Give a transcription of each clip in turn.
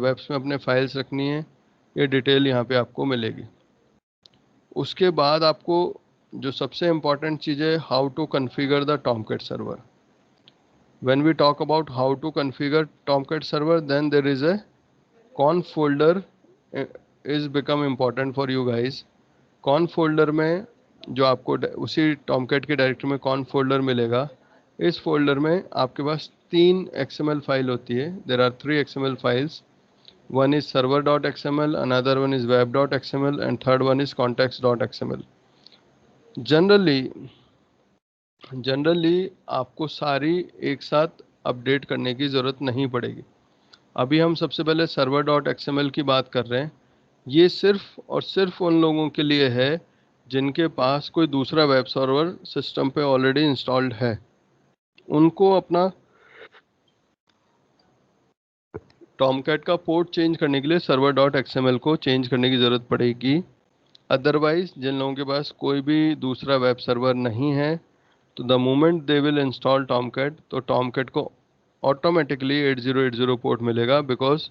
Webs में अपने files रखनी है, ये डिटेल यहाँ पे आपको मिलेगी। उसके बाद आपको जो सबसे इम्पॉर्टेंट चीज़ है, how to configure the Tomcat server. When we talk about how to configure Tomcat server, then there is a conf folder is become important for you guys. Conf folder में जो आपको उसी टॉमकैट के directory में cone folder मिलेगा, इस folder में आपके पास 3 XML फाइल होती है। There are 3 XML files. One is server.xml, another one is web.xml, and third one is context.xml. Generally आपको सारी एक साथ अपडेट करने की ज़रूरत नहीं पड़ेगी। अभी हम सबसे पहले server.xml की बात कर रहे हैं। ये सिर्फ और सिर्फ उन लोगों के लिए है जिनके पास कोई दूसरा वेब सर्वर सिस्टम पे ऑलरेडी इंस्टॉल्ड है। उनको अपना टॉमकैट का पोर्ट चेंज करने के लिए server.xml को चेंज करने की ज़रूरत पड़ेगी। अदरवाइज जिन लोगों के पास कोई भी दूसरा वेब सर्वर नहीं है, तो the moment they will install Tomcat, तो टॉमकैट को ऑटोमेटिकली 8080 पोर्ट मिलेगा, because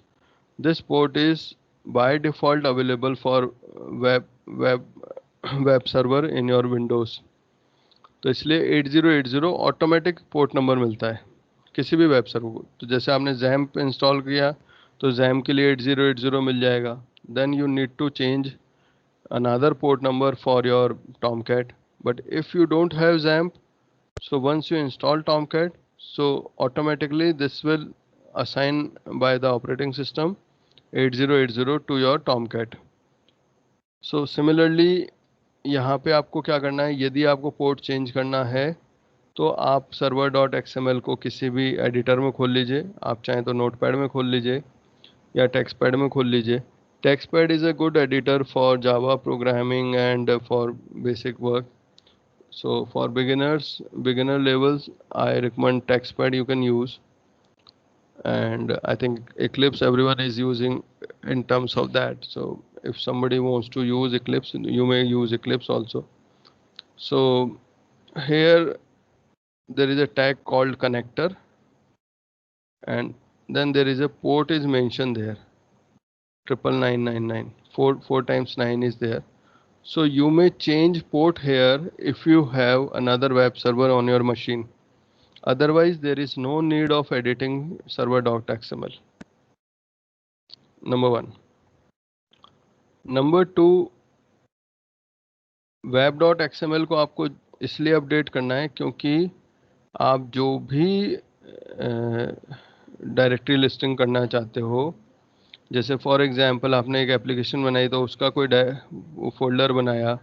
this port is by default available for web web web server in your Windows. तो इसलिए 8080 ऑटोमेटिक पोर्ट नंबर मिलता है किसी भी वेब सर्वर को। तो जैसे आपने जैम्प इंस्टॉल किया तो जैम्प के लिए 8080 मिल जाएगा। Then you need to change another port number for your Tomcat. But if you don't have XAMPP, so once you install Tomcat, so automatically this will assign by the operating system 8080 to your Tomcat. So similarly यहाँ पे आपको क्या करना है, यदि आपको port change करना है तो आप server.xml को किसी भी एडिटर में खोल लीजिए। आप चाहें तो नोटपैड में खोल लीजिए या टेक्स्टपैड में खोल लीजिए। TextPad is a good editor for Java programming and for basic work. So for beginner levels, I recommend TextPad you can use. And I think Eclipse everyone is using in terms of that. So if somebody wants to use Eclipse, you may use Eclipse also. So here there is a tag called connector, and then there is a port is mentioned there, 99999. 4 times 9 is there. So you may change port here if you have another web server on your machine. Otherwise, there is no need of editing server.xml. Number one. Number two, web.xml को आपको इसलिए update करना है क्योंकि आप जो भी directory listing करना चाहते हो, जैसे फॉर एग्जांपल आपने एक एप्लीकेशन बनाई तो उसका कोई फोल्डर बनाया,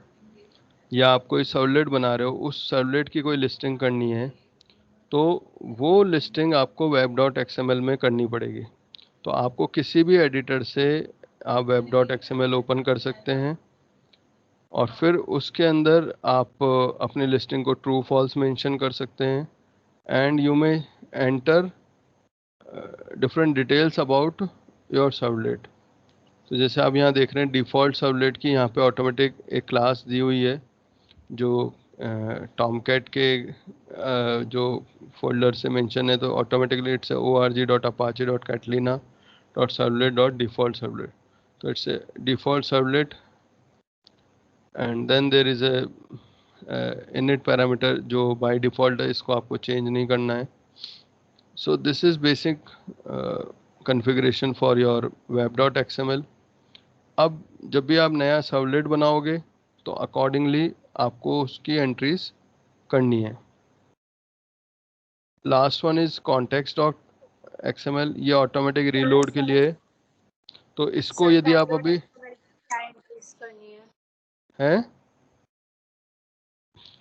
या आप कोई सर्वलेट बना रहे हो, उस सर्वलेट की कोई लिस्टिंग करनी है, तो वो लिस्टिंग आपको web.xml में करनी पड़ेगी। तो आपको किसी भी एडिटर से आप web.xml ओपन कर सकते हैं और फिर उसके अंदर आप अपनी लिस्टिंग को ट्रू फॉल्स मेंशन कर सकते हैं, and you may enter different details about your servlet. तो जैसे आप यहाँ देख रहे हैं डिफ़ॉल्ट सर्वलेट की यहाँ पे ऑटोमेटिक एक क्लास दी हुई है जो टॉमकैट के जो फोल्डर से मेंशन है, तो ऑटोमेटिकली इट्स org.apache.catalina.servlet.default तो it's a default servlet, and then there is a init parameter जो बाय डिफ़ॉल्ट है, इसको आपको चेंज नहीं करना है। So this is basic configuration for your web.xml। अब जब भी आप नया सर्वलेट बनाओगे तो अकॉर्डिंगली आपको उसकी एंट्रीज करनी है। लास्ट वन इज context.xml, ये ऑटोमेटिक रीलोड के लिए। तो इसको यदि आप अभी हैं,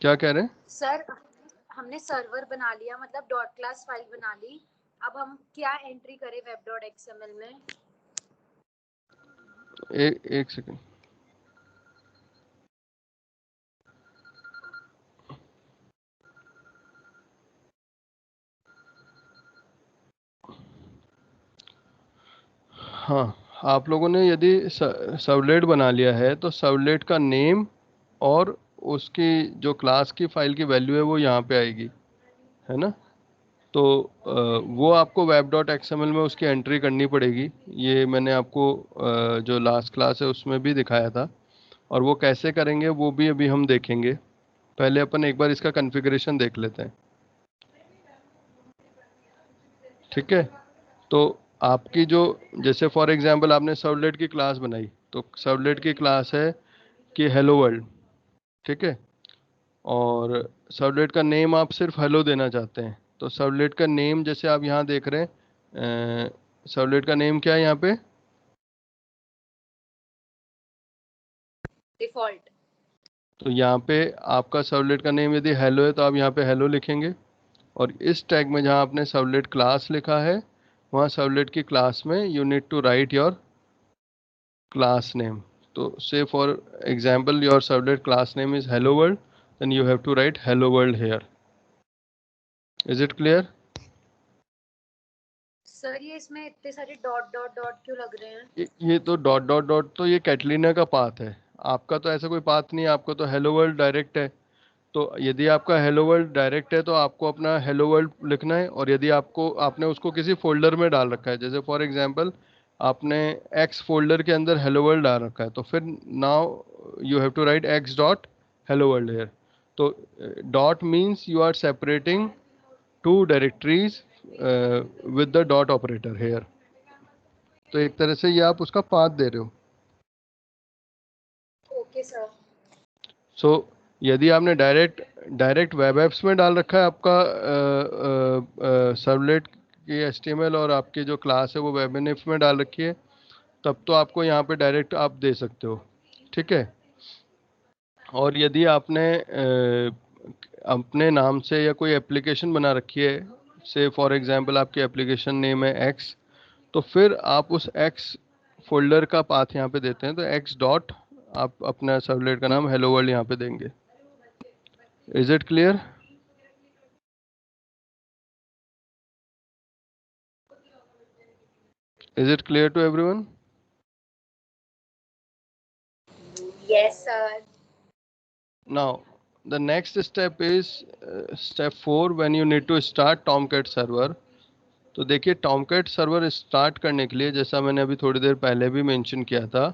क्या कह रहे हैं सर? हमने सर्वर बना लिया, मतलब डॉट क्लास फाइल बना ली, अब हम क्या एंट्री करें web.xml में? एक सेकंड। हाँ, आप लोगों ने यदि सर्वलेट बना लिया है तो सर्वलेट का नेम और उसकी जो क्लास की फाइल की वैल्यू है वो यहाँ पे आएगी, है ना। तो वो आपको वेब डॉट एक्सएमएल में उसकी एंट्री करनी पड़ेगी। ये मैंने आपको जो लास्ट क्लास है उसमें भी दिखाया था, और वो कैसे करेंगे वो भी अभी हम देखेंगे। पहले अपन एक बार इसका कॉन्फ़िगरेशन देख लेते हैं, ठीक है। तो आपकी जो, जैसे फॉर एग्जांपल आपने सर्वलेट की क्लास बनाई, तो सर्वलेट की क्लास है कि हेलो वर्ल्ड, ठीक है। और सर्वलेट का नेम आप सिर्फ हेलो देना चाहते हैं, तो सर्वलेट का नेम जैसे आप यहाँ देख रहे हैं, सर्वलेट का नेम क्या है यहाँ पे? डिफॉल्ट। तो यहाँ पे आपका सर्वलेट का नेम यदि हेलो है तो आप यहाँ पे हेलो लिखेंगे, और इस टैग में जहाँ आपने सर्वलेट क्लास लिखा है वहाँ सर्वलेट की क्लास में you need to write your class name. तो say for example your servlet class name is hello world, then you have to write hello world here. Is it clear? Sir ये इसमें इतने सारे dot dot dot क्यों लग रहे हैं? ये तो डॉट डॉट डॉट तो ये कैटलिना का पाथ है, आपका तो ऐसा कोई पाथ नहीं है, आपको तो हेलो वर्ल्ड डायरेक्ट है। तो यदि आपका हेलो वर्ल्ड डायरेक्ट है तो आपको अपना हेलो वर्ल्ड लिखना है, और यदि आपको आपने उसको किसी फोल्डर में डाल रखा है, जैसे फॉर एग्जांपल आपने एक्स फोल्डर के अंदर हेलो वर्ल्ड डाल रखा है, तो फिर now you have to write X dot hello world here. तो dot means you are separating two directories with the dot operator here. तो एक तरह से ये आप उसका पाथ दे रहे हो। Okay sir. सो यदि आपने डायरेक्ट वेब एप्स में डाल रखा है आपका सर्वलेट की एचटीएमएल, और आपकी जो क्लास है वो वेब एप्स में डाल रखी है, तब तो आपको यहाँ पे डायरेक्ट आप दे सकते हो, ठीक है। और यदि आपने अपने नाम से या कोई एप्लीकेशन बना रखी है, से फॉर एग्जांपल आपकी एप्लीकेशन नेम है एक्स, तो फिर आप उस एक्स फोल्डर का पाथ यहाँ पे देते हैं, तो एक्स डॉट आप अपना सर्वलेट का नाम हेलो वर्ल्ड यहाँ पे देंगे। Is it clear? Is it clear to everyone? Yes sir. Now, the next step is step 4 when you need to start Tomcat server. तो देखिए Tomcat सर्वर स्टार्ट करने के लिए, जैसा मैंने अभी थोड़ी देर पहले भी मेंशन किया था,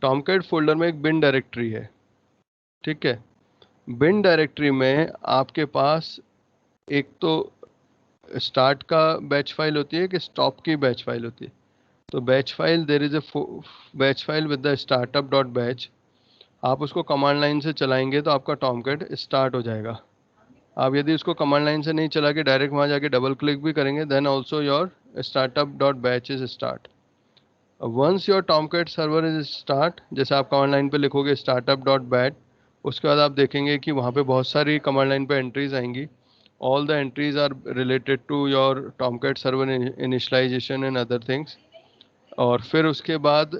Tomcat फोल्डर में एक बिन डायरेक्टरी है, ठीक है। बिन डायरेक्टरी में आपके पास एक तो स्टार्ट का बैच फाइल होती है कि स्टॉप की बैच फाइल होती है। तो batch file, there is a batch file with the startup dot batch, आप उसको कमांड लाइन से चलाएंगे तो आपका टॉमकैट स्टार्ट हो जाएगा। आप यदि उसको कमांड लाइन से नहीं चला के डायरेक्ट वहाँ जाके डबल क्लिक भी करेंगे, then also your startup dot batch is start. Once your Tomcat server is start, जैसे आप कमांड लाइन पे लिखोगे स्टार्टअप डॉट बैच, उसके बाद आप देखेंगे कि वहाँ पे बहुत सारी कमांड लाइन पे एंट्रीज आएंगी। All the entries are related to your Tomcat server initialization and other things. और फिर उसके बाद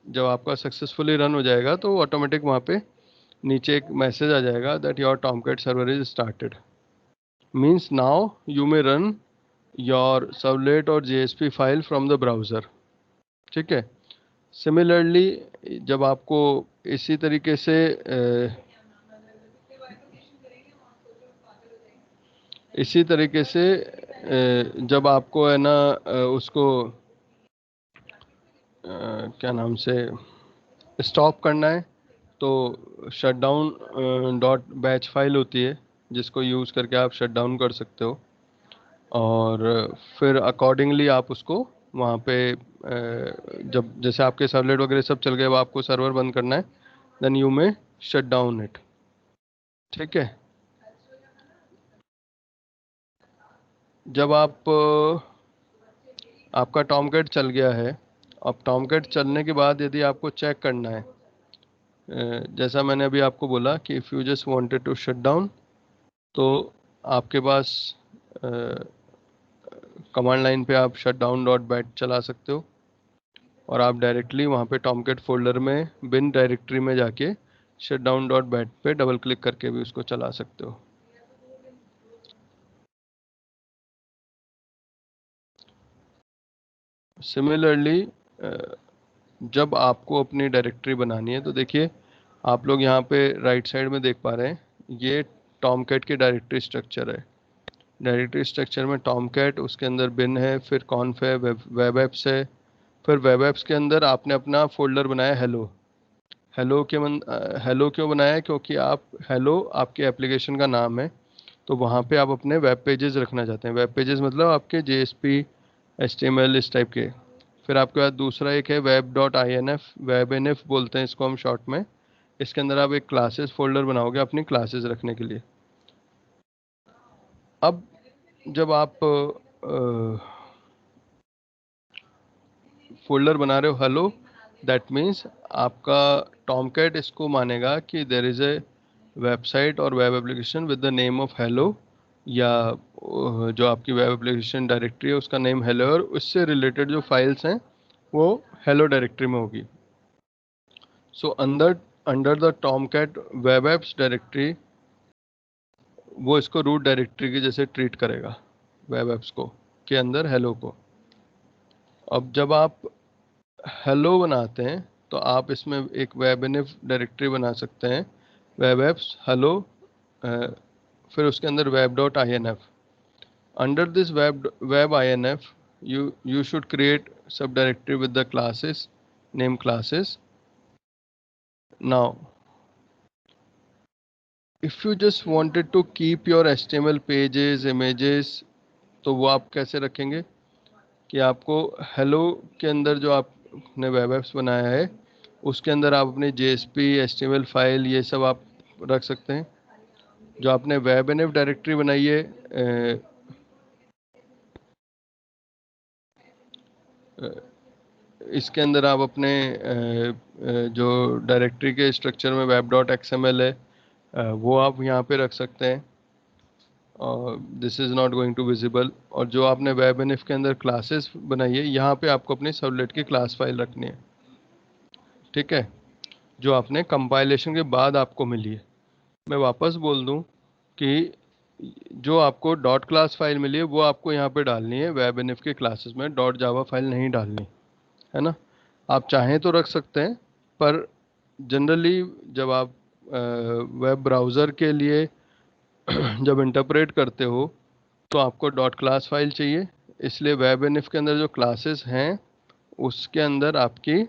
जब आपका सक्सेसफुली रन हो जाएगा तो ऑटोमेटिक वहाँ पे नीचे एक मैसेज आ जाएगा that your Tomcat server is started. Means now you may run your servlet और JSP file from the browser, ठीक है। सिमिलरली जब आपको इसी तरीके से जब आपको है ना उसको क्या नाम से स्टॉप करना है, तो शटडाउन डॉट बैच फाइल होती है जिसको यूज़ करके आप शट डाउन कर सकते हो, और फिर अकॉर्डिंगली आप उसको वहाँ पे जब जैसे आपके सर्वलेट वगैरह सब चल गए, अब आपको सर्वर बंद करना है, देन यू में शट डाउन इट, ठीक है। जब आपका टॉमकैट चल गया है, अब टॉमकैट चलने के बाद यदि आपको चेक करना है, जैसा मैंने अभी आपको बोला कि if you just wanted to shut down, तो आपके पास कमांड लाइन पे आप शट डाउन डॉट बैट चला सकते हो, और आप डायरेक्टली वहाँ पे टॉमकैट फोल्डर में बिन डायरेक्टरी में जाके शट डाउन डॉट बैट पे डबल क्लिक करके भी उसको चला सकते हो। सिमिलरली जब आपको अपनी डायरेक्टरी बनानी है, तो देखिए आप लोग यहाँ पे राइट साइड में देख पा रहे हैं, ये टॉमकैट की डायरेक्टरी स्ट्रक्चर है। डायरेक्टरी स्ट्रक्चर में टॉमकैट, उसके अंदर बिन है, फिर कॉन्फ है, वेब एप्स है, फिर वेब एप्स के अंदर आपने अपना फोल्डर बनाया हेलो। हेलो क्यों बनाया है? क्योंकि आप हेलो आपके एप्लीकेशन का नाम है, तो वहाँ पे आप अपने वेब पेजेस रखना चाहते हैं। वेब पेजेस मतलब आपके JSP HTML इस टाइप के। फिर आपके पास दूसरा एक है web dot INF, web NF बोलते हैं इसको हम शॉर्ट में। इसके अंदर आप एक क्लासेस फोल्डर बनाओगे अपनी क्लासेस रखने के लिए। अब जब आप फोल्डर बना रहे हो हेलो, दैट मीन्स आपका टॉमकैट इसको मानेगा कि देर इज़ ए वेबसाइट और web application with the name of hello, या जो आपकी वेब एप्लीकेशन डायरेक्टरी है उसका नेम हेलो, और उससे रिलेटेड जो फाइल्स हैं वो हेलो डायरेक्टरी में होगी। सो अंदर under the Tomcat web apps directory, वो इसको रूट डायरेक्टरी के जैसे ट्रीट करेगा, वेब एप्स को के अंदर हेलो को। अब जब आप हेलो बनाते हैं तो आप इसमें एक वेब इनफ डायरेक्टरी बना सकते हैं, वेब एप्स हेलो, फिर उसके अंदर web dot INF। Under this web INF you should create subdirectory with the classes, name classes. Now if you just wanted to keep your HTML pages, images, तो वो आप कैसे रखेंगे कि आपको हेलो के अंदर जो आपने वेब एप्स बनाया है उसके अंदर आप अपने JSP HTML फाइल ये सब आप रख सकते हैं। जो आपने वेब एनएफ डायरेक्टरी बनाई है इसके अंदर आप अपने जो डायरेक्टरी के स्ट्रक्चर में वेब डॉट XML है वो आप यहाँ पे रख सकते हैं। This is not going to visible. और जो आपने वेब एनएफ के अंदर क्लासेस बनाई है यहाँ पे आपको अपनी सर्वलेट की क्लास फाइल रखनी है, ठीक है, जो आपने कंपाइलेशन के बाद आपको मिली है। मैं वापस बोल दूं कि जो आपको डॉट क्लास फाइल मिली है वो आपको यहाँ पे डालनी है वेब एनएफ के क्लासेस में, डॉट जावा फाइल नहीं डालनी है ना। आप चाहें तो रख सकते हैं, पर जनरली जब आप वेब ब्राउज़र के लिए जब इंटरप्रेट करते हो तो आपको डॉट क्लास फाइल चाहिए। इसलिए वेब एनएफ के अंदर जो क्लासेस हैं उसके अंदर आपकी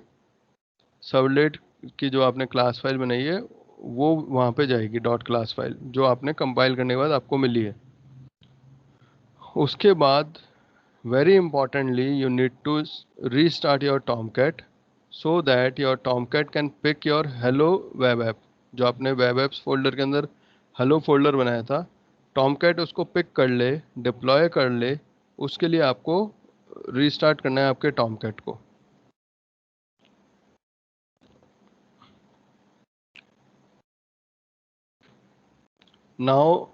सर्वलेट की जो आपने क्लास फाइल बनाई है वो वहाँ पे जाएगी, डॉट क्लास फाइल जो आपने कंपाइल करने के बाद आपको मिली है। उसके बाद very importantly you need to restart your Tomcat so that your Tomcat can pick your hello web app। जो आपने वेब एप्स फोल्डर के अंदर हेलो फोल्डर बनाया था, Tomcat उसको पिक कर ले, डिप्लॉय कर ले। उसके लिए आपको रीस्टार्ट करना है आपके Tomcat को। Now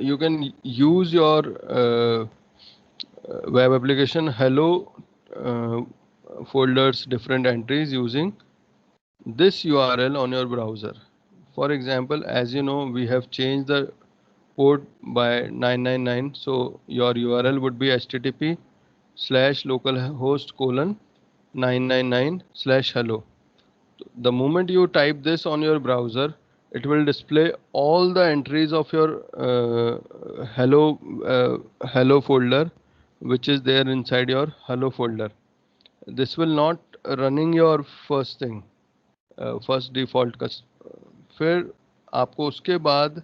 you can use your web application hello folders different entries using this URL on your browser. For example, as you know, we have changed the port by 999, so your URL would be http://localhost:999/hello. The moment you type this on your browser, it will display all the entries of your hello folder, which is there inside your hello folder. This will not running your first thing, first default का। फिर आपको उसके बाद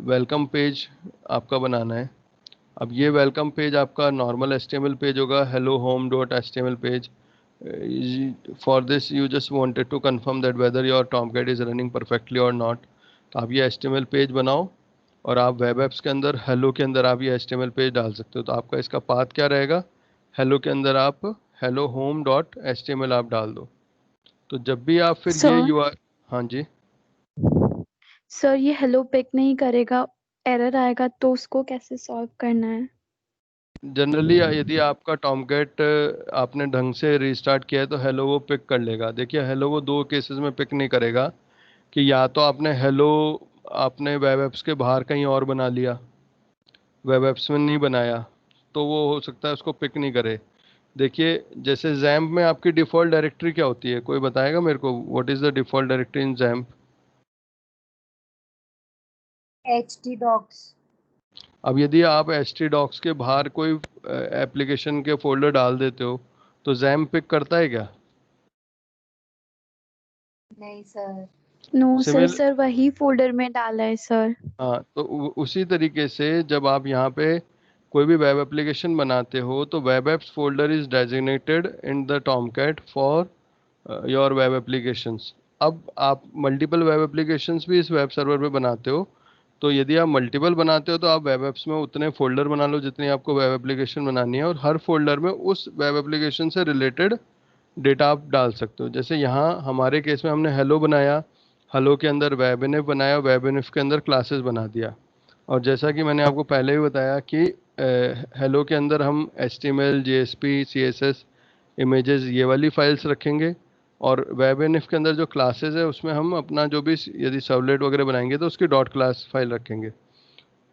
welcome page आपका बनाना है। अब ये welcome page आपका नॉर्मल HTML पेज होगा, hello home dot HTML page. For this you just wanted to confirm that whether your Tomcat is running perfectly और नॉट। तो आप ये HTML पेज बनाओ और आप वेब एप्स के अंदर हेलो के अंदर आप ये HTML पेज डाल सकते हो। तो आपका इसका पाथ क्या रहेगा, हेलो के अंदर आप हेलो होम डॉट HTML आप डाल दो। तो जब भी आप फिर ये सर हाँ जी सर ये हेलो पिक नहीं करेगा, एरर आएगा, तो उसको कैसे सॉल्व करना है? जनरली यदि आपका टॉमकैट आपने ढंग से रीस्टार्ट किया है तो हेलो वो पिक कर लेगा। देखिए हेलो वो दो केसेस में पिक नहीं करेगा कि या तो आपने हेलो आपने वेब एप्स के बाहर कहीं और बना लिया, वेब एप्स में नहीं बनाया, तो वो हो सकता है उसको पिक नहीं करे। देखिए जैसे जैम्प में आपकी डिफ़ॉल्ट डायरेक्टरी क्या होती है, कोई बताएगा मेरे को, what is the default directory in XAMPP? htdocs। अब यदि आप htdocs के बाहर कोई एप्लीकेशन के फोल्डर डाल देते हो तो जैम पिक करता है क्या? नहीं sir. No sir, similar, sir वही फोल्डर में डाला है सर। हाँ, तो उसी तरीके से जब आप यहाँ पे कोई भी वेब एप्लीकेशन बनाते हो तो web apps folder is designated in the Tomcat for your web applications. अब आप मल्टीपल वेब एप्लीकेशंस भी इस वेब सर्वर पे बनाते हो, तो यदि आप मल्टीपल बनाते हो तो आप वेब एप्स में उतने फोल्डर बना लो जितनी आपको वेब एप्लीकेशन बनानी है, और हर फोल्डर में उस वेब एप्लीकेशन से रिलेटेड डेटा आप डाल सकते हो। जैसे यहाँ हमारे केस में हमने हेलो बनाया, हेलो के अंदर वेबिनिफ बनाया, वेबिनिफ के अंदर क्लासेस बना दिया। और जैसा कि मैंने आपको पहले भी बताया कि हेलो के अंदर हम HTML, JSP, CSS, इमेजेस ये वाली फाइल्स रखेंगे, और वेबिनिफ के अंदर जो क्लासेस है उसमें हम अपना जो भी यदि सर्वलेट वगैरह बनाएंगे तो उसकी डॉट क्लास फाइल रखेंगे।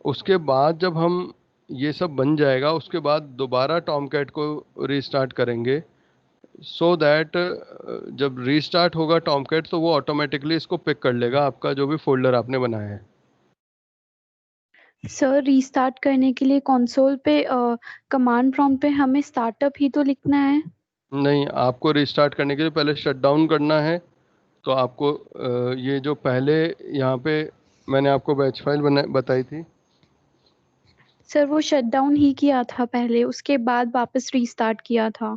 उसके बाद जब हम ये सब बन जाएगा उसके बाद दोबारा टॉमकैट को रीस्टार्ट करेंगे, सो दैट जब रीस्टार्ट होगा टॉमकैट तो वो ऑटोमेटिकली इसको पिक कर लेगा आपका जो भी फोल्डर आपने बनाया है। सर रीस्टार्ट करने के लिए कंसोल पे कमांड प्रॉम्प्ट पे हमें स्टार्टअप ही तो लिखना है। नहीं, आपको रीस्टार्ट करने के लिए पहले शट डाउन करना है। तो आपको ये जो पहले यहाँ पे मैंने आपको बैच फाइल बना बताई थी, सर वो शट डाउन ही किया था पहले, उसके बाद वापस रीस्टार्ट किया था।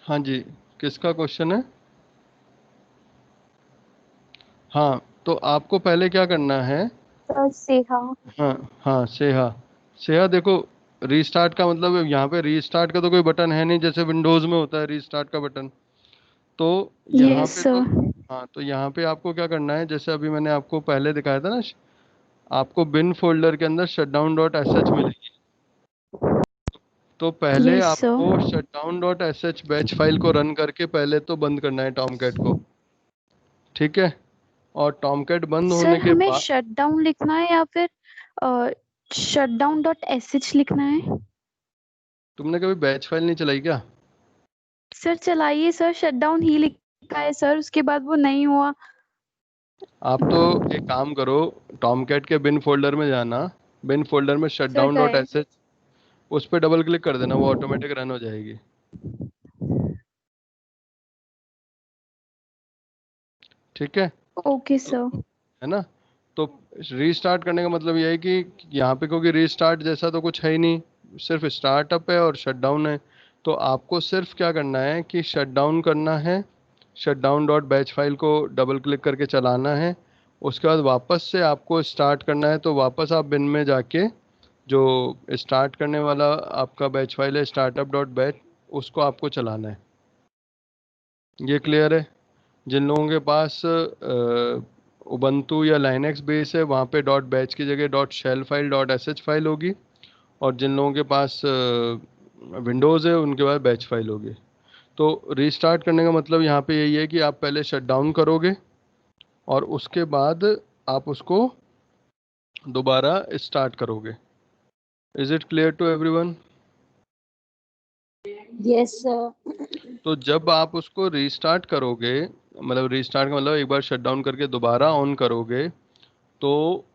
हाँ जी, किसका क्वेश्चन है? हाँ, तो आपको पहले क्या करना है? सर सेहा। हाँ हाँ, सेहा। सेहा देखो, रीस्टार्ट का मतलब यहाँ पे रीस्टार्ट का तो कोई बटन है नहीं जैसे विंडोज़ में होता है रीस्टार्ट का बटन। तो यहाँ यस पे तो, सर। हाँ, तो यहाँ पे आपको क्या करना है, जैसे अभी मैंने आपको पहले दिखाया था ना, आपको बिन फोल्डर के अंदर shutdown.sh मिलेगी। तो पहले यस आपको सर। shutdown.sh बैच फाइल को रन करके पहले तो बंद करना है टॉमकैट को, ठीक है? और टॉमकैट बंद सर होने के हमें बाद, शट डाउन लिखना है या फिर शट डाउन डॉट एस लिखना है? तुमने कभी बैच फाइल नहीं चलाई क्या? सर चलाइए सर, शट डाउन ही लिखा है सर, उसके बाद वो नहीं हुआ। आप तो एक काम करो, टॉमकैट के बिन फोल्डर में जाना, बिन फोल्डर में सर गए। shutdown.sh, उस पर डबल क्लिक कर देना, वो ऑटोमेटिक रन हो जाएगी। ठीक है? ओके तो, सर। है ना? तो रीस्टार्ट करने का मतलब ये है कि यहाँ पे क्योंकि रीस्टार्ट जैसा तो कुछ है ही नहीं, सिर्फ स्टार्टअप है और शटडाउन है। तो आपको सिर्फ क्या करना है कि शटडाउन करना है, शटडाउन डॉट बैच फाइल को डबल क्लिक करके चलाना है। उसके बाद वापस से आपको स्टार्ट करना है, तो वापस आप बिन में जाके जो स्टार्ट करने वाला आपका बैच फाइल है स्टार्टअप डॉट बैच, उसको आपको चलाना है। ये क्लियर है? जिन लोगों के पास उबंटू या लाइनक्स बेस है वहाँ पे डॉट बैच की जगह dot shell file dot sh file होगी, और जिन लोगों के पास विंडोज़ है उनके पास बैच फाइल होगी। तो रीस्टार्ट करने का मतलब यहाँ पे यही है कि आप पहले शट डाउन करोगे और उसके बाद आप उसको दोबारा स्टार्ट करोगे। Is it clear to everyone? Yes sir. तो जब आप उसको रीस्टार्ट करोगे, मतलब रीस्टार्ट का मतलब एक बार शट डाउन करके दोबारा ऑन करोगे, तो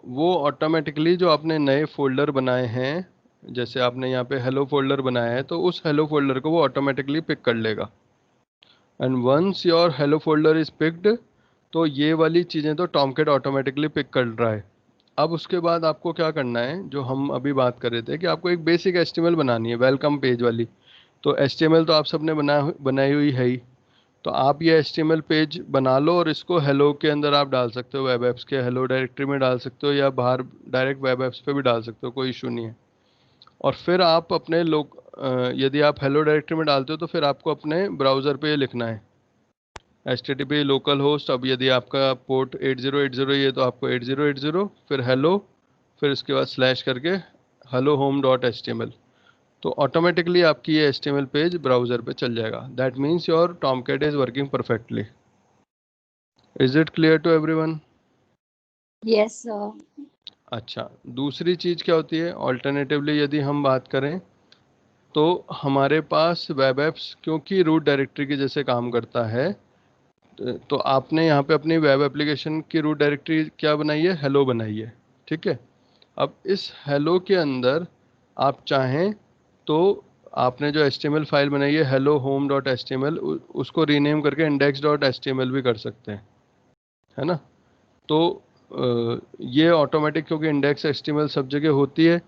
वो ऑटोमेटिकली जो आपने नए फोल्डर बनाए हैं, जैसे आपने यहाँ पे हेलो फोल्डर बनाया है, तो उस हेलो फोल्डर को वो ऑटोमेटिकली पिक कर लेगा। And once your hello folder is picked, तो ये वाली चीज़ें तो टॉमकैट ऑटोमेटिकली पिक कर रहा है। अब उसके बाद आपको क्या करना है, जो हम अभी बात कर रहे थे कि आपको एक बेसिक एचटीएमएल बनानी है, वेलकम पेज वाली। तो एचटीएमएल तो आप सबने बनाई हुई है ही। तो आप ये HTML पेज बना लो और इसको हेलो के अंदर आप डाल सकते हो, वेब एप्स के हेलो डायरेक्टरी में डाल सकते हो, या बाहर डायरेक्ट वेब एप्स पे भी डाल सकते हो, कोई इशू नहीं है। और फिर आप अपने यदि आप हेलो डायरेक्टरी में डालते हो तो फिर आपको अपने ब्राउज़र पे ये लिखना है HTTP लोकल होस्ट। अब यदि आपका पोर्ट 8080 ही है तो आपको 8080, फिर हेलो, फिर इसके बाद स्लैश करके hello home.html। तो ऑटोमेटिकली आपकी ये HTML पेज ब्राउज़र पे चल जाएगा। That means your Tomcat is working perfectly. Is it clear to everyone? Yes sir. अच्छा, दूसरी चीज़ क्या होती है, ऑल्टरनेटिवली यदि हम बात करें तो हमारे पास वेब एप्स क्योंकि रूट डायरेक्टरी के जैसे काम करता है, तो आपने यहाँ पे अपनी वेब एप्लीकेशन की रूट डायरेक्टरी क्या बनाई है, हेलो बनाई है। ठीक है। अब इस हेलो के अंदर आप चाहें तो आपने जो HTML फाइल बनाई है hello home.html, उसको रीनेम करके index.html भी कर सकते हैं, है ना। तो ये ऑटोमेटिक क्योंकि इंडेक्स HTML सब जगह होती है,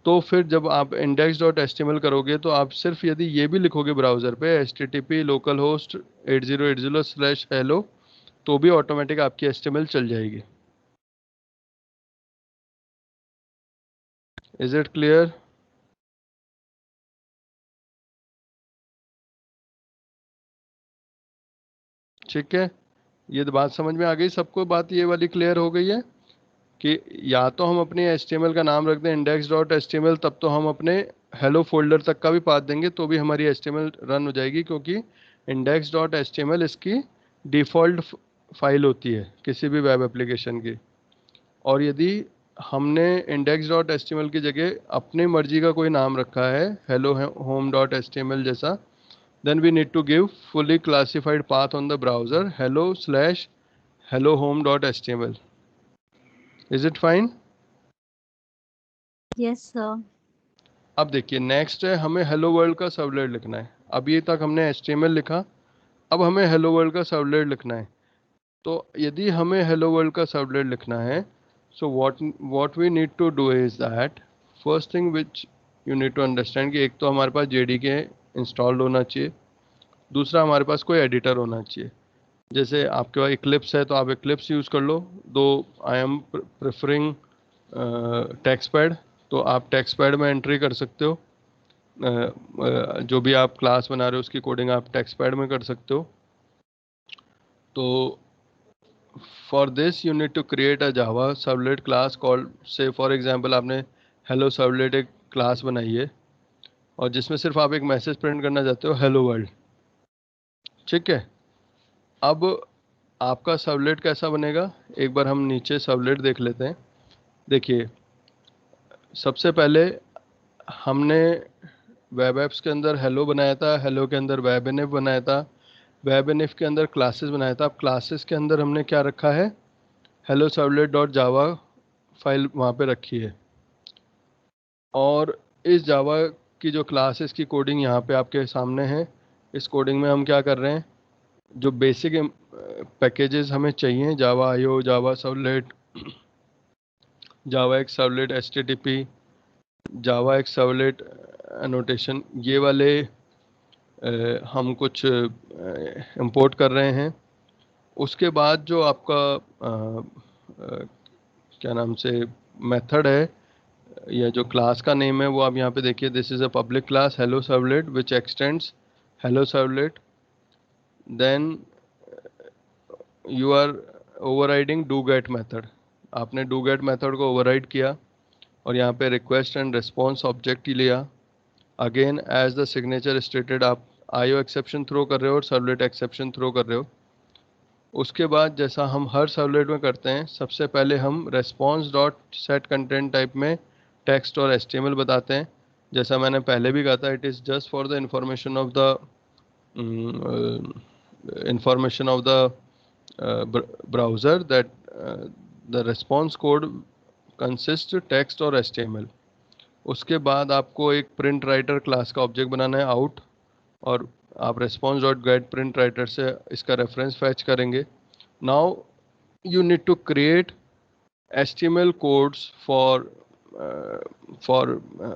तो फिर जब आप index.html करोगे तो आप सिर्फ यदि ये भी लिखोगे ब्राउज़र पे http localhost 8080/hello, तो भी ऑटोमेटिक आपकी HTML चल जाएगी। Is it clear? ठीक है, ये तो बात समझ में आ गई सबको, बात ये वाली क्लियर हो गई है कि या तो हम अपनी HTML का नाम रख दें index.html, तब तो हम अपने हेलो फोल्डर तक का भी पाथ देंगे तो भी हमारी HTML रन हो जाएगी, क्योंकि index.html इसकी डिफ़ॉल्ट फाइल होती है किसी भी वेब एप्लीकेशन की। और यदि हमने index.html की जगह अपनी मर्जी का कोई नाम रखा है hello home.html जैसा, then we need to give fully classified path on the browser hello/hello home.html। Is it fine? Yes sir. अब देखिए नेक्स्ट है, हमें हेलो वर्ल्ड का सर्वलेट लिखना है। अभी तक हमने HTML लिखा, अब हमें हेलो वर्ल्ड का सर्वलेट लिखना है। तो यदि हमें हेलो वर्ल्ड का सर्वलेट लिखना है, so what we need to do is that first thing which you need to understand कि एक तो हमारे पास JDK इंस्टॉल्ड होना चाहिए, दूसरा हमारे पास कोई एडिटर होना चाहिए। जैसे आपके पास Eclipse है तो आप Eclipse यूज़ कर लो, दो आई एम प्रेफरिंग टेक्स्टपैड, तो आप टेक्स्टपैड में एंट्री कर सकते हो। जो भी आप क्लास बना रहे हो उसकी कोडिंग आप टेक्स्टपैड में कर सकते हो। तो for this you need to create a Java servlet class called, say for example आपने हेलो सर्वलेट एक क्लास बनाई है और जिसमें सिर्फ आप एक मैसेज प्रिंट करना चाहते हो हेलो वर्ल्ड। ठीक है। अब आपका सर्वलेट कैसा बनेगा, एक बार हम नीचे सर्वलेट देख लेते हैं। देखिए, सबसे पहले हमने वेब एप्स के अंदर हेलो बनाया था, हेलो के अंदर वेब एनएफ बनाया था, वेब एनएफ के अंदर क्लासेस बनाया था। अब क्लासेस के अंदर हमने क्या रखा है, hello servlet dot Java file वहाँ पे रखी है। और इस जावा की जो क्लासेस की कोडिंग यहाँ पे आपके सामने है, इस कोडिंग में हम क्या कर रहे हैं, जो बेसिक पैकेजेस हमें चाहिए, Java IO, Java servlet, Java X servlet HTTP, Java X servlet annotation, ये वाले हम कुछ इंपोर्ट कर रहे हैं। उसके बाद जो आपका क्या नाम से मेथड है या जो क्लास का नेम है वो आप यहाँ पे देखिए, this is a public class hello servlet which extends hello servlet, then you are overriding do get method. आपने डू गेट मेथड को ओवरराइड किया और यहाँ पे रिक्वेस्ट एंड रिस्पॉन्स ऑब्जेक्ट ही लिया। Again as the signature stated, आप IO exception throw कर रहे हो और सर्वलेट एक्सेप्शन थ्रो कर रहे हो। उसके बाद जैसा हम हर सर्वलेट में करते हैं, सबसे पहले हम response dot set content type में टेक्स्ट और HTML बताते हैं। जैसा मैंने पहले भी कहा था, it is just for the information of the browser that the response code consist text और HTML। उसके बाद आपको एक प्रिंट राइटर क्लास का ऑब्जेक्ट बनाना है आउट, और आप response dot get print writer से इसका रेफरेंस फैच करेंगे। Now you need to create HTML codes for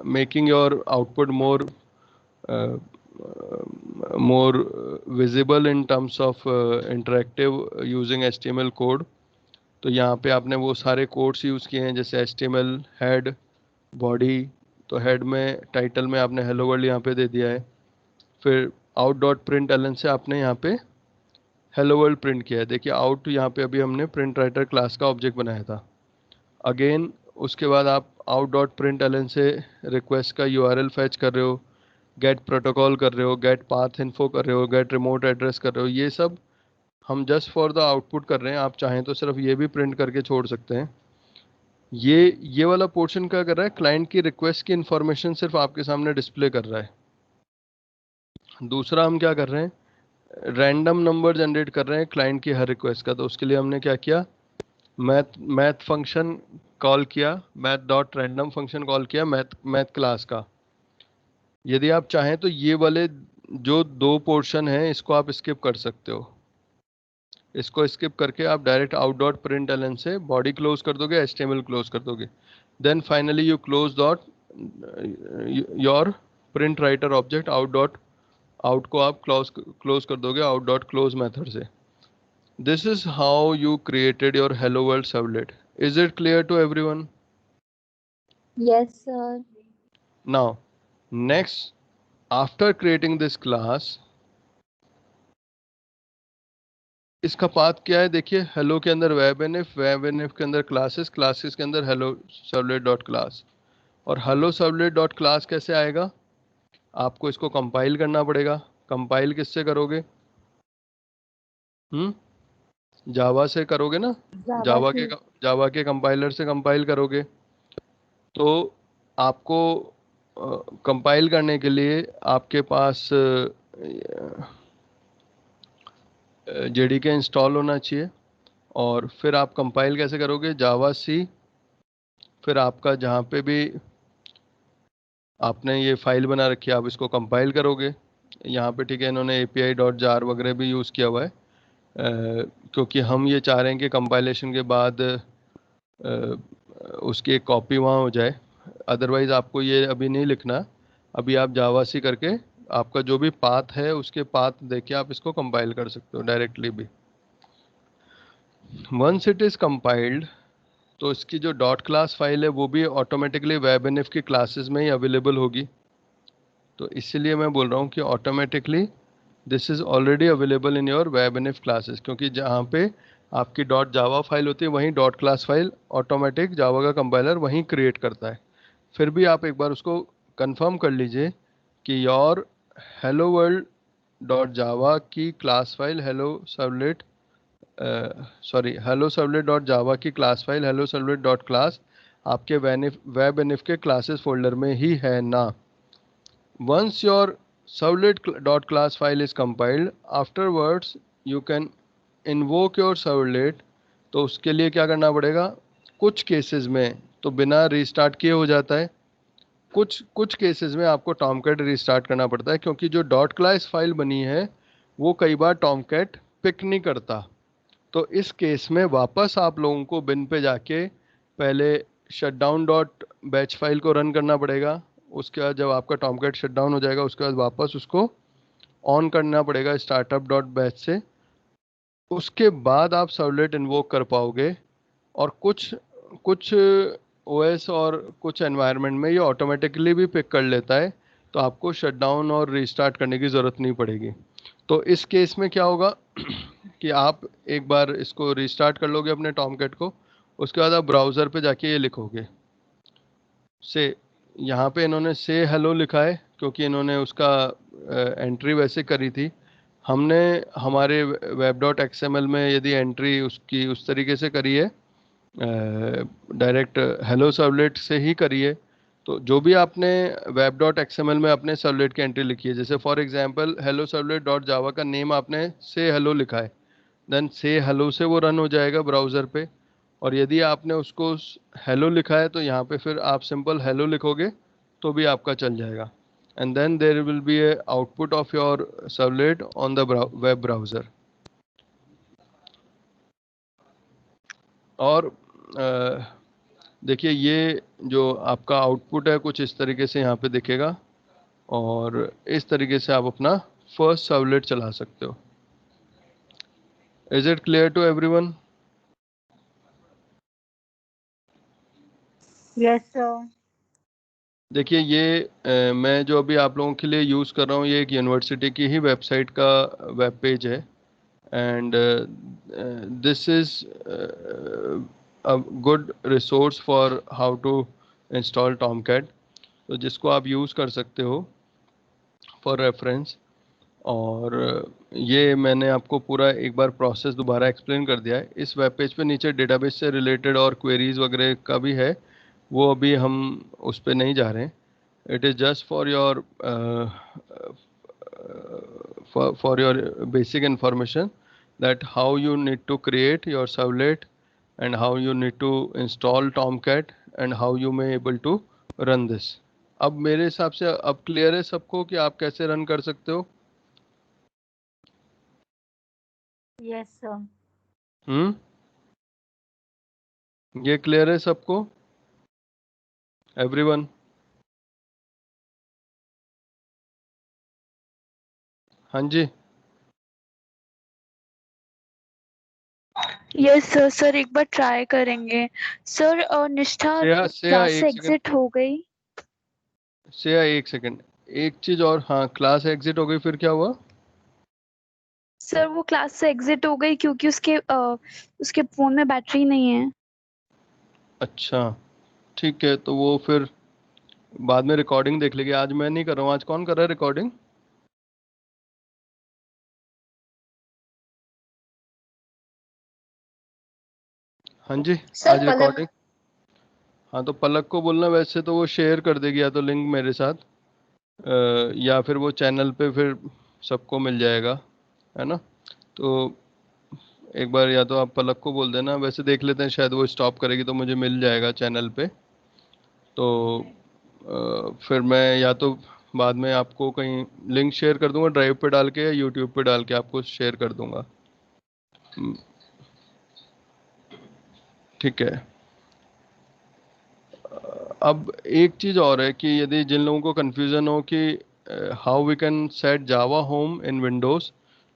making your output more visible in terms of interactive using HTML code। तो यहाँ पे आपने वो सारे कोड्स यूज़ किए हैं, जैसे HTML हेड, बॉडी। तो हेड में टाइटल में आपने हेलो वर्ल्ड यहाँ पे दे दिया है। फिर आउट डॉट प्रिंट एलन से आपने यहाँ पे हेलो वर्ल्ड प्रिंट किया है। देखिए आउट यहाँ पे अभी हमने प्रिंट राइटर क्लास का ऑब्जेक्ट बनाया था। अगेन उसके बाद आप आउट डॉट प्रिंट एलन से रिक्वेस्ट का URL फैच कर रहे हो, गेट प्रोटोकॉल कर रहे हो, गेट पाथ इन्फो कर रहे हो, गेट रिमोट एड्रेस कर रहे हो। ये सब हम जस्ट फॉर द आउटपुट कर रहे हैं। आप चाहें तो सिर्फ ये भी प्रिंट करके छोड़ सकते हैं। ये वाला पोर्शन क्या कर रहा है, क्लाइंट की रिक्वेस्ट की इंफॉर्मेशन सिर्फ आपके सामने डिस्प्ले कर रहा है। दूसरा हम क्या कर रहे हैं, रैंडम नंबर जनरेट कर रहे हैं क्लाइंट की हर रिक्वेस्ट का। तो उसके लिए हमने क्या किया, मैथ फंक्शन कॉल किया, math dot random function call किया मैथ क्लास का। यदि आप चाहें तो ये वाले जो दो पोर्शन हैं इसको आप स्किप कर सकते हो। इसको स्किप करके आप direct out dot print ln से बॉडी क्लोज कर दोगे, HTML क्लोज कर दोगे। Then finally you close dot your print writer object out को आप क्लोज कर दोगे आउट डॉट क्लोज मेथड से। This is how you created your hello world servlet. Is it clear to everyone? Yes, sir. Now next, after creating this class, इसका path क्या है, देखिए hello के अंदर वेब एनएफ के अंदर क्लासेस के अंदर हेलो सर्वलेट डॉट क्लास। और हेलो सर्वलेट डॉट क्लास कैसे आएगा, आपको इसको कंपाइल करना पड़ेगा। कंपाइल किससे करोगे, जावा से करोगे ना, जावा के कंपाइलर से कंपाइल करोगे। तो आपको कंपाइल करने के लिए आपके पास JDK इंस्टॉल होना चाहिए। और फिर आप कंपाइल कैसे करोगे, जावा सी, फिर आपका जहाँ पे भी आपने ये फाइल बना रखी है आप इसको कंपाइल करोगे। यहाँ पे ठीक है, इन्होंने API.jar वगैरह भी यूज़ किया हुआ है, क्योंकि हम ये चाह रहे हैं कि कंपाइलेशन के बाद उसकी एक कॉपी वहाँ हो जाए। अदरवाइज़ आपको ये अभी नहीं लिखना, अभी आप जावा सी करके आपका जो भी पाथ है उसके पाथ देके आप इसको कंपाइल कर सकते हो डायरेक्टली भी। वंस इट इज़ कंपाइल्ड, तो इसकी जो डॉट क्लास फाइल है वो भी ऑटोमेटिकली वेब एनएफ की क्लासेस में ही अवेलेबल होगी। तो इसीलिए मैं बोल रहा हूँ कि automatically this is already available in your web NF classes, क्योंकि जहाँ पे आपकी डॉट जावा फाइल होती है वहीं डॉट क्लास फाइल ऑटोमेटिक जावा का कंपाइलर वहीं क्रिएट करता है। फिर भी आप एक बार उसको कंफर्म कर लीजिए कि your hello world dot Java की class file hello servlet dot Java की class file hello servlet dot class आपके वेब एनएफ के क्लासेस फोल्डर में ही है ना। Once your servlet dot class file is compiled, afterwards you can invoke your servlet. तो उसके लिए क्या करना पड़ेगा, कुछ केसेस में तो बिना रीस्टार्ट किए हो जाता है, कुछ केसेस में आपको टॉमकैट रीस्टार्ट करना पड़ता है, क्योंकि जो डॉट क्लास फाइल बनी है वो कई बार टॉमकैट पिक नहीं करता। तो इस केस में वापस आप लोगों को बिन पे जाके पहले शटडाउन डॉट बैच फाइल को रन करना पड़ेगा। उसके बाद जब आपका टॉमकैट शटडाउन हो जाएगा उसके बाद वापस उसको ऑन करना पड़ेगा स्टार्टअप डॉट बैच से। उसके बाद आप सर्वलेट इन्वोक कर पाओगे। और कुछ OS और कुछ एनवायरनमेंट में ये ऑटोमेटिकली भी पिक कर लेता है, तो आपको शटडाउन और रीस्टार्ट करने की ज़रूरत नहीं पड़ेगी। तो इस केस में क्या होगा कि आप एक बार इसको रीस्टार्ट कर लोगे अपने टॉमकैट को, उसके बाद आप ब्राउज़र पे जाके ये लिखोगे से, यहाँ पे इन्होंने से हेलो लिखा है क्योंकि इन्होंने उसका एंट्री वैसे करी थी। हमने हमारे web.xml में यदि एंट्री उसकी उस तरीके से करी है, डायरेक्ट हेलो सर्वलेट से ही करी है। तो जो भी आपने web.xml में अपने सर्वलेट की एंट्री लिखी है, जैसे for example hello servlet dot जावा का नेम आपने से हेलो लिखा है, देन से हेलो से वो रन हो जाएगा ब्राउज़र पे। और यदि आपने उसको हेलो लिखा है तो यहाँ पे फिर आप सिंपल हेलो लिखोगे तो भी आपका चल जाएगा। And then there will be a output of your servlet on the web browser. और देखिए ये जो आपका आउटपुट है कुछ इस तरीके से यहाँ पे दिखेगा, और इस तरीके से आप अपना फर्स्ट सर्वलेट चला सकते हो। Is it clear to everyone? Yes sir. देखिए ये मैं जो अभी आप लोगों के लिए यूज़ कर रहा हूँ ये एक यूनिवर्सिटी की ही वेबसाइट का वेब पेज है, and this is a good resource for how to install Tomcat, तो जिसको आप यूज़ कर सकते हो फॉर रेफरेंस। और ये मैंने आपको पूरा एक बार प्रोसेस दोबारा एक्सप्लेन कर दिया है। इस वेब पेज पे नीचे डेटाबेस से रिलेटेड और क्वेरीज वगैरह का भी है, वो अभी हम उस पर नहीं जा रहे हैं। It is just for your basic information that how you need to create your servlet and how you need to install Tomcat and how you may able to run this। अब मेरे हिसाब से अब क्लियर है सबको कि आप कैसे रन कर सकते हो? Yes sir. ये क्लियर है सबको, एवरीवन? हाँ जी। Yes sir. सर एक बार ट्राई करेंगे। सर और निष्ठा श्रेया क्लास से एक सेकंड, एग्जिट हो गई। श्रेया एक सेकंड, एक चीज और। हाँ, क्लास एग्जिट हो गई, फिर क्या हुआ? सर वो क्लास से एग्जिट हो गई क्योंकि उसके फोन में बैटरी नहीं है। अच्छा ठीक है, तो वो फिर बाद में रिकॉर्डिंग देख लेगी। आज मैं नहीं कर रहा हूँ। आज कौन कर रहा है रिकॉर्डिंग? हाँ जी, सर आज पलक। रिकॉर्डिंग। हाँ तो पलक को बोलना, वैसे तो वो शेयर कर देगी या तो लिंक मेरे साथ, या फिर वो चैनल पे फिर सबको मिल जाएगा, है ना? तो एक बार या तो आप पलक को बोल देना, वैसे देख लेते हैं, शायद वो स्टॉप करेगी तो मुझे मिल जाएगा चैनल पे। तो फिर मैं या तो बाद में आपको कहीं लिंक शेयर कर दूंगा ड्राइव पे डाल के, या यूट्यूब पे डाल के आपको शेयर कर दूंगा। ठीक है। अब एक चीज़ और है कि यदि जिन लोगों को कन्फ्यूज़न हो कि how we can set Java home in Windows,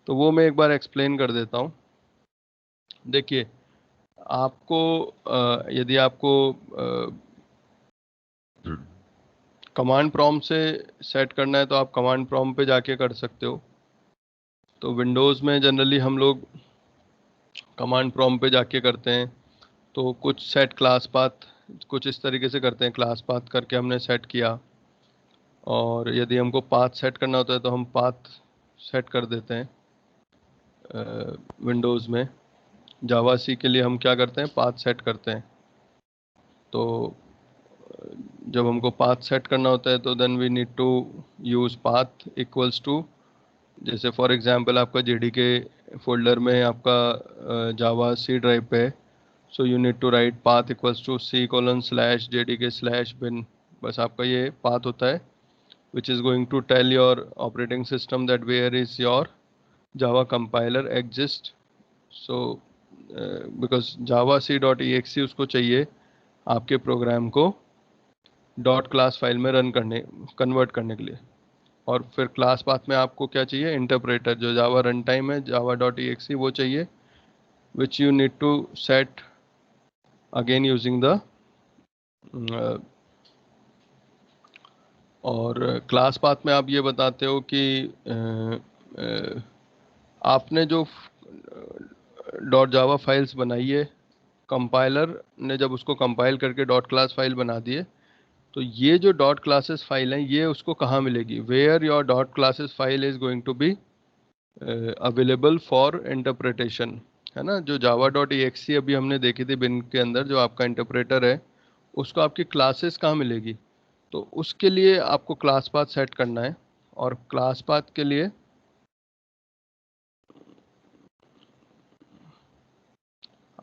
तो वो मैं एक बार एक्सप्लेन कर देता हूँ। देखिए आपको यदि आपको कमांड प्रॉम्प्ट से सेट करना है तो आप कमांड प्रॉम्प्ट पे जाके कर सकते हो। तो विंडोज़ में जनरली हम लोग कमांड प्रॉम्प्ट पे जाके करते हैं। तो कुछ सेट क्लास पाथ कुछ इस तरीके से करते हैं, क्लास पाथ करके हमने सेट किया, और यदि हमको पाथ सेट करना होता है तो हम पाथ सेट कर देते हैं। विंडोज़ में जावा सी के लिए हम क्या करते हैं, पाथ सेट करते हैं। तो जब हमको पाथ सेट करना होता है तो then we need to use path equals to, जैसे फॉर एग्जांपल आपका जेडीके फोल्डर में आपका जावा सी ड्राइव पे है, so you need to write path equals to c:/jdk/bin। बस आपका ये पाथ होता है which is going to tell your operating system that where is your java compiler exist। so because javac.exe उसको चाहिए आपके प्रोग्राम को डॉट क्लास फाइल में रन करने कन्वर्ट करने के लिए। और फिर क्लास पाथ में आपको क्या चाहिए, इंटरप्रेटर, जो जावा रन टाइम है java.exe वो चाहिए, which you need to set again using the और क्लास पाथ में आप ये बताते हो कि आपने जो डॉट जावा फाइल्स बनाई है, कंपाइलर ने जब उसको कंपाइल करके डॉट क्लास फाइल बना दिए, तो ये जो डॉट क्लासेस फाइल हैं ये उसको कहाँ मिलेगी, where your dot classes file is going to be available for interpretation, है ना? जो java.exe अभी हमने देखी थी बिन के अंदर, जो आपका इंटरप्रेटर है, उसको आपकी क्लासेस कहाँ मिलेगी? तो उसके लिए आपको क्लास पाथ सेट करना है, और क्लास पाथ के लिए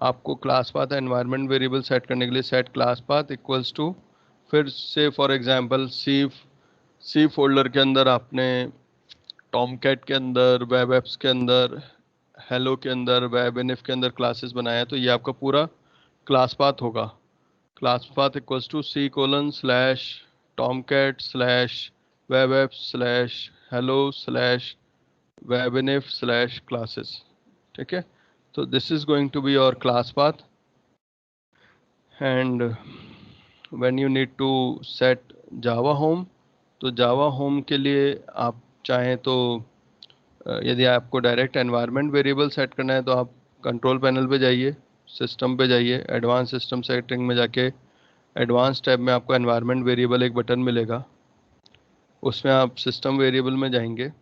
आपको class path environment variable set करने के लिए set class path equals to, फिर से फॉर एग्जांपल सी फोल्डर के अंदर आपने टॉमकैट के अंदर, वेब एप्स के अंदर, हेलो के अंदर, वेब इनफ के अंदर क्लासेस बनाया है, तो ये आपका पूरा क्लास पाथ होगा। Class path equals to C colon slash Tomcat slash web app slash hello slash web inf slash classes. ठीक है, तो this is going to be your class path. And when you need to set Java home, तो Java home के लिए आप चाहें तो यदि आपको डायरेक्ट एनवायरनमेंट वेरिएबल सेट करना है तो आप कंट्रोल पैनल पे जाइए, सिस्टम पे जाइए, एडवांस सिस्टम सेटिंग में जाके एडवांस टैब में आपको एनवायरनमेंट वेरिएबल एक बटन मिलेगा, उसमें आप सिस्टम वेरिएबल में जाएंगे।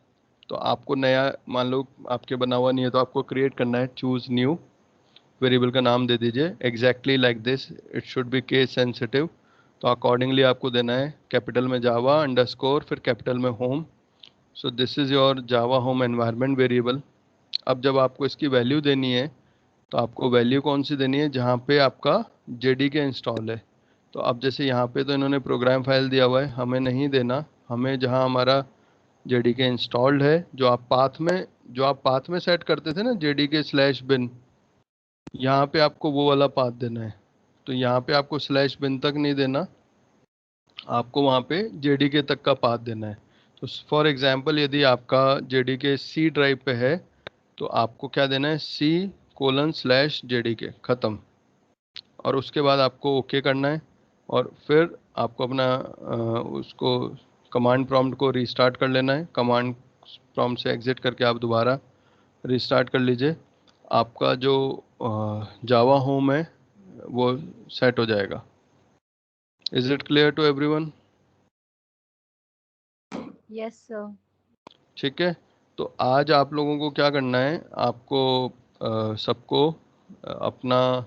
तो आपको नया, मान लो आपके बना हुआ नहीं है तो आपको क्रिएट करना है, चूज़ न्यू, वेरिएबल का नाम दे दीजिए exactly like this, it should be case sensitive. तो अकॉर्डिंगली आपको देना है कैपिटल में जावा अंडरस्कोर फिर कैपिटल में home. So this is your Java home environment variable. अब जब आपको इसकी वैल्यू देनी है तो आपको वैल्यू कौन सी देनी है, जहाँ पे आपका जेडीके इंस्टॉल है। तो अब जैसे यहाँ पे तो इन्होंने प्रोग्राम फाइल दिया हुआ है, हमें नहीं देना, हमें जहाँ हमारा जेडीके इंस्टॉल्ड है, जो आप पाथ में सेट करते थे ना जेडीके स्लैश बिन, यहाँ पे आपको वो वाला पाथ देना है। तो यहाँ पे आपको स्लैश बिन तक नहीं देना, आपको वहाँ पे जेडीके तक का पाथ देना है। तो फॉर एग्जांपल यदि आपका जेडीके सी ड्राइव पे है तो आपको क्या देना है, सी कोलन स्लैश जेडीके खत्म, और उसके बाद आपको ओके करना है। और फिर आपको अपना उसको कमांड प्रॉम्प्ट को रीस्टार्ट कर लेना है, कमांड प्रॉम्प्ट से एग्जिट करके आप दोबारा रीस्टार्ट कर लीजिए, आपका जो जावा होम है वो सेट हो जाएगा। Is it clear to everyone? Yes, sir. ठीक है, तो आज आप लोगों को क्या करना है, आपको सबको अपना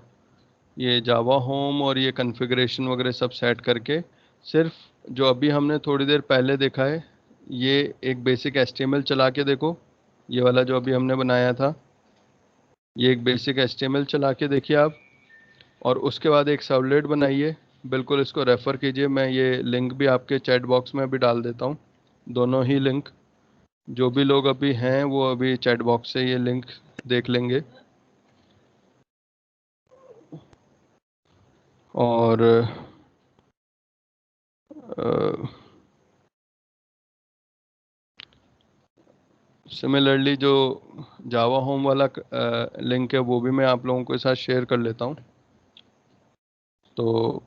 ये जावा होम और ये कॉन्फ़िगरेशन वगैरह सब सेट करके, सिर्फ जो अभी हमने थोड़ी देर पहले देखा है, ये एक बेसिक एचटीएमएल चला के देखो, ये वाला जो अभी हमने बनाया था, ये एक बेसिक एचटीएमएल चला के देखिए आप, और उसके बाद एक सर्वलेट बनाइए, बिल्कुल इसको रेफ़र कीजिए, मैं ये लिंक भी आपके चैट बॉक्स में भी डाल देता हूँ, दोनों ही लिंक, जो भी लोग अभी हैं वो अभी चैट बॉक्स से ये लिंक देख लेंगे। और सिमिलरली जो जावा होम वाला लिंक है वो भी मैं आप लोगों के साथ शेयर कर लेता हूँ। तो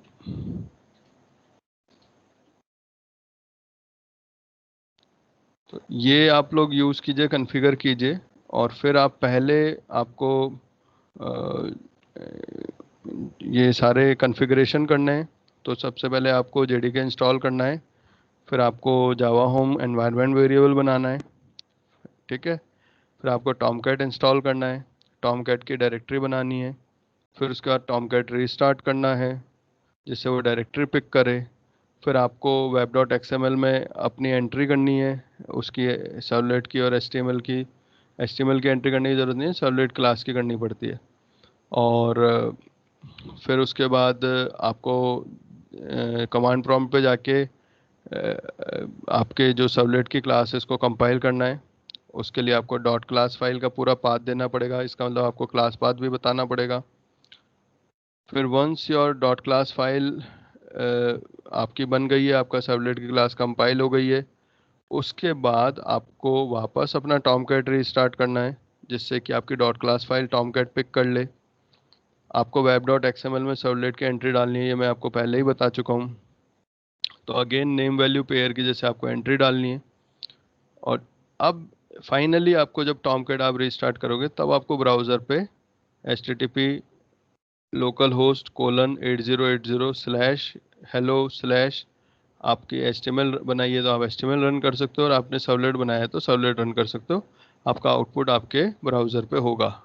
ये आप लोग यूज़ कीजिए, कॉन्फ़िगर कीजिए, और फिर आप पहले आपको ये सारे कॉन्फ़िगरेशन करने हैं। तो सबसे पहले आपको जेडीके इंस्टॉल करना है, फिर आपको जावा होम एनवायरनमेंट वेरिएबल बनाना है, ठीक है, फिर आपको टॉमकैट इंस्टॉल करना है, टॉमकैट की डायरेक्टरी बनानी है, फिर उसके बाद टॉमकैट रीस्टार्ट करना है जिससे वो डायरेक्टरी पिक करे, फिर आपको वेब डॉट एक्सएमएल में अपनी एंट्री करनी है, उसकी सर्वलेट की और एचटीएमएल की एंट्री करने की ज़रूरत नहीं है, सर्वलेट क्लास की करनी पड़ती है। और फिर उसके बाद आपको कमांड प्रॉम्प्ट पे जाके आपके जो सर्वलेट की क्लास है इसको कंपाइल करना है, उसके लिए आपको डॉट क्लास फाइल का पूरा पाथ देना पड़ेगा, इसका मतलब आपको क्लास पाथ भी बताना पड़ेगा। फिर once your dot class file आपकी बन गई है, आपका सर्वलेट की क्लास कंपाइल हो गई है, उसके बाद आपको वापस अपना टॉमकैट रीस्टार्ट करना है जिससे कि आपकी dot class file Tomcat pick कर ले। आपको वेब डॉट एक्सएमएल में सर्वलेट की एंट्री डालनी है, ये मैं आपको पहले ही बता चुका हूँ। तो अगेन नेम वैल्यू पेयर की जैसे आपको एंट्री डालनी है, और अब फाइनली आपको जब टॉमकैट आप रीस्टार्ट करोगे तब आपको ब्राउज़र पे http localhost:8080/hello/ आपकी HTML बनाइए तो आप HTML रन कर सकते हो, और आपने सर्वलेट बनाया है तो सर्वलेट रन कर सकते हो, आपका आउटपुट आपके ब्राउज़र पे होगा।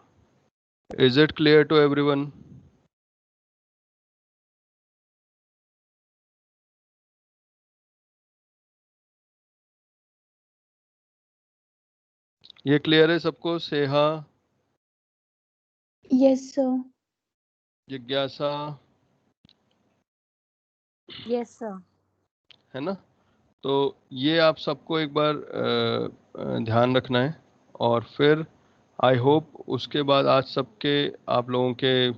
Is it clear to everyone? ये क्लियर है सबको? से हाँ? Yes, sir. जिज्ञासा, Yes, sir. है ना? तो ये आप सबको एक बार ध्यान रखना है। और फिर आई होप उसके बाद आज सबके आप लोगों के